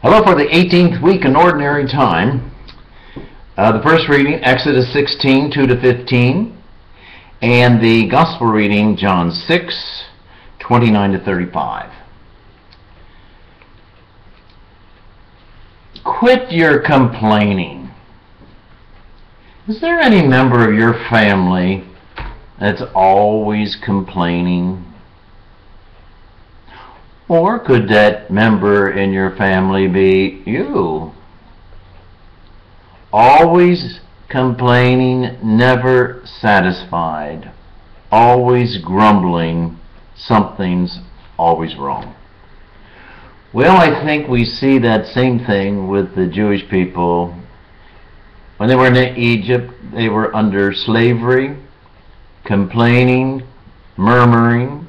Hello for the 18th week in Ordinary Time. The first reading, Exodus 16, 2 to 15, and the Gospel reading, John 6, 29 to 35. Quit your complaining. Is there any member of your family that's always complaining? Or could that member in your family be you? Always complaining, never satisfied, always grumbling, something's always wrong. Well, I think we see that same thing with the Jewish people. When they were in Egypt, they were under slavery, complaining, murmuring.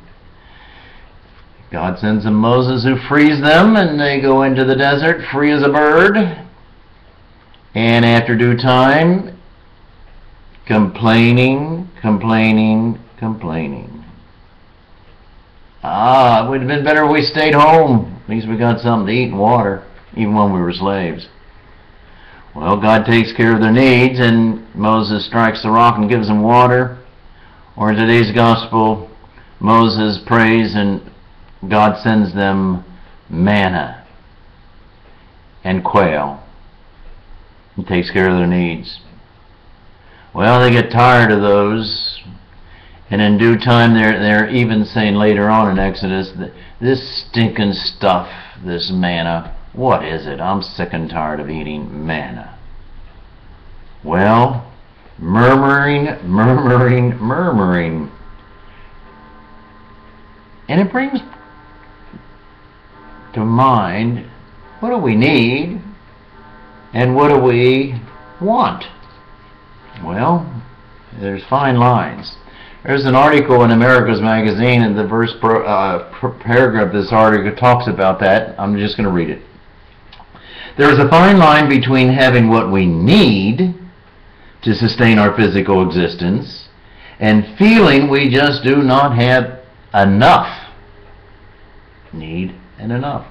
God sends them Moses, who frees them, and they go into the desert free as a bird. And after due time, complaining. It would have been better if we stayed home. At least we got something to eat and water, even when we were slaves. Well, God takes care of their needs, and Moses strikes the rock and gives them water. Or in today's gospel, Moses prays and God sends them manna and quail and takes care of their needs. Well, they get tired of those, and in due time they're even saying later on in Exodus that this stinking stuff, this manna, what is it? I'm sick and tired of eating manna. Well, murmuring. And it brings to mind, what do we need and what do we want? Well, there's fine lines. There's an article in America's Magazine, and the first paragraph of this article talks about that. I'm just going to read it. There is a fine line between having what we need to sustain our physical existence and feeling we just do not have enough. Need and enough.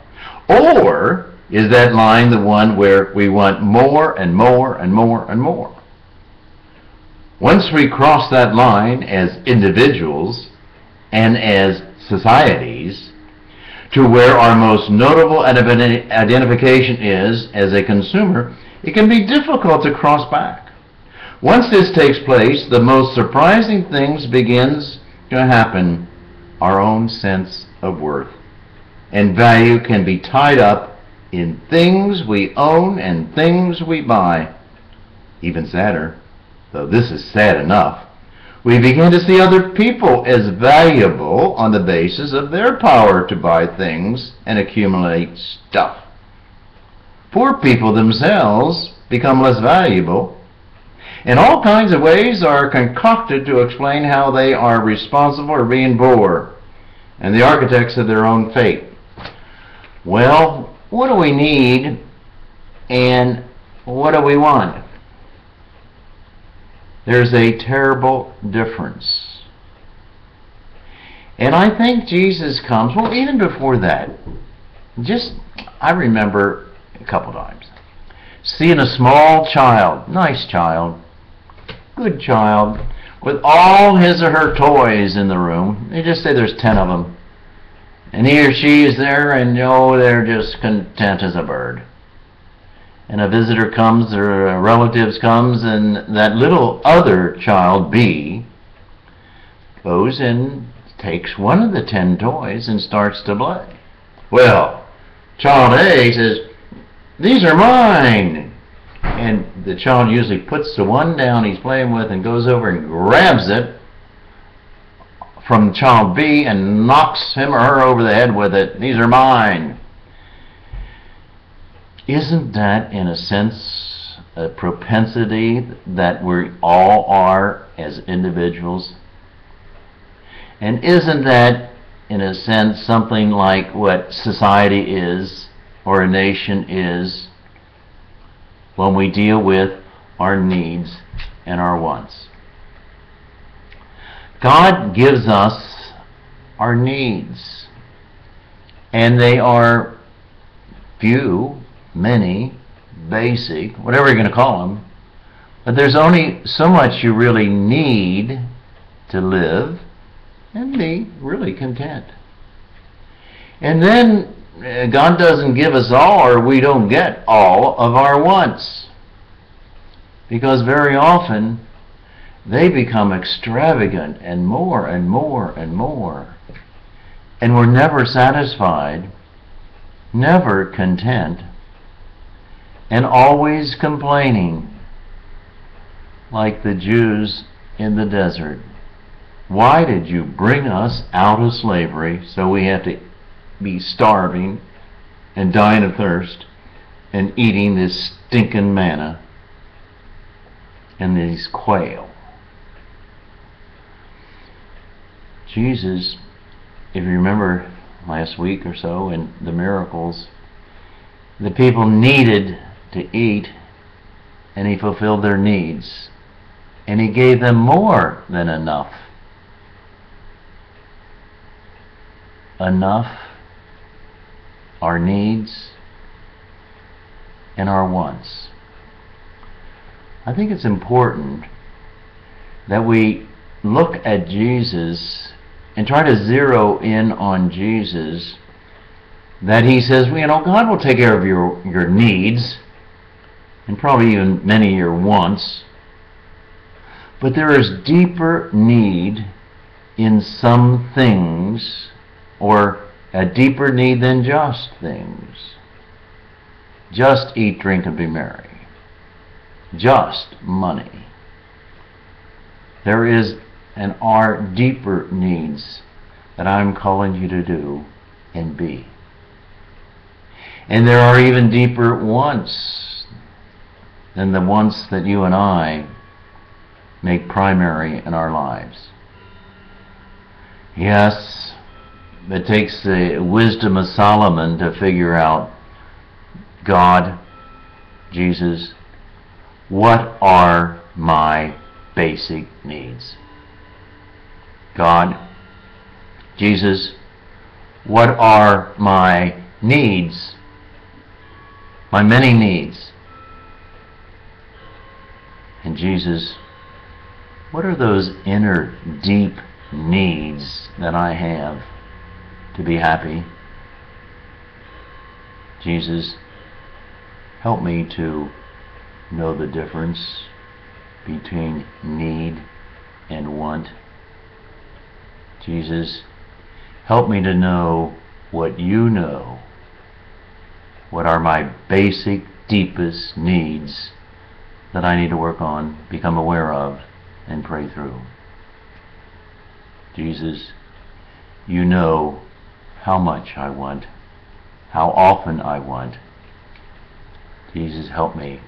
Or is that line the one where we want more and more and more and more? Once we cross that line as individuals and as societies to where our most notable identification is as a consumer, it can be difficult to cross back. Once this takes place, the most surprising things begins to happen. Our own sense of worth and value can be tied up in things we own and things we buy. Even sadder, though this is sad enough, we begin to see other people as valuable on the basis of their power to buy things and accumulate stuff. Poor people themselves become less valuable, and all kinds of ways are concocted to explain how they are responsible for being poor and the architects of their own fate. Well, what do we need and what do we want? There's a terrible difference. And I think Jesus comes, well, even before that, I remember a couple times seeing a small child, nice child, good child, with all his or her toys in the room. They just say there's 10 of them. And he or she is there, and they're just content as a bird. And a visitor comes, or a relative comes, and that little other child, B, goes and takes one of the 10 toys and starts to play. Well, child A says, "These are mine." And the child usually puts the one down he's playing with and goes over and grabs it from child B and knocks him or her over the head with it. "These are mine." Isn't that, in a sense, a propensity that we all are as individuals? And isn't that, in a sense, something like what society is, or a nation is, when we deal with our needs and our wants? God gives us our needs, and they are few many, basic, whatever you're going to call them, but there's only so much you really need to live and be really content. And then God doesn't give us all, or we don't get all of our wants, because very often they become extravagant and more and more and more, and we're never satisfied, never content, and always complaining, like the Jews in the desert. Why did you bring us out of slavery so we have to be starving and dying of thirst and eating this stinking manna and these quail? Jesus, if you remember last week or so in the miracles, the people needed to eat, and he fulfilled their needs, and he gave them more than enough. Enough, our needs, and our wants. I think it's important that we look at Jesus and try to zero in on Jesus, that he says, well, God will take care of your needs, and probably even many of your wants, but there is deeper need in some things, or a deeper need than just things. Just eat, drink, and be merry. Just money. There is and are deeper needs that I'm calling you to do and be. And there are even deeper wants than the wants that you and I make primary in our lives. Yes, it takes the wisdom of Solomon to figure out, God, Jesus, what are my basic needs? God, Jesus, what are my needs? My many needs. And Jesus, what are those inner, deep needs that I have to be happy? Jesus, help me to know the difference between need and want. Jesus, help me to know what you know. What are my basic, deepest needs that I need to work on, become aware of, and pray through. Jesus, you know how much I want, how often I want. Jesus, help me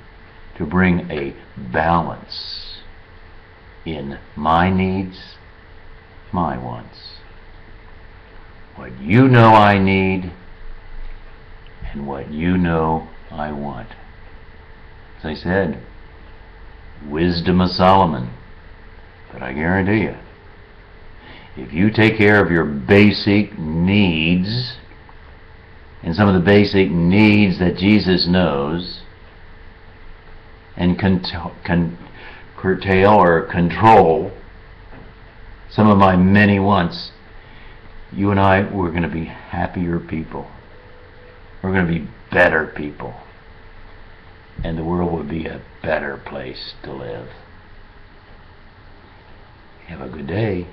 to bring a balance in my needs, my wants. What you know I need, and what you know I want. As I said, wisdom of Solomon. But I guarantee you, if you take care of your basic needs, and some of the basic needs that Jesus knows, and curtail or control some of my many wants, you and I, we're going to be happier people. We're going to be better people. And the world will be a better place to live. Have a good day.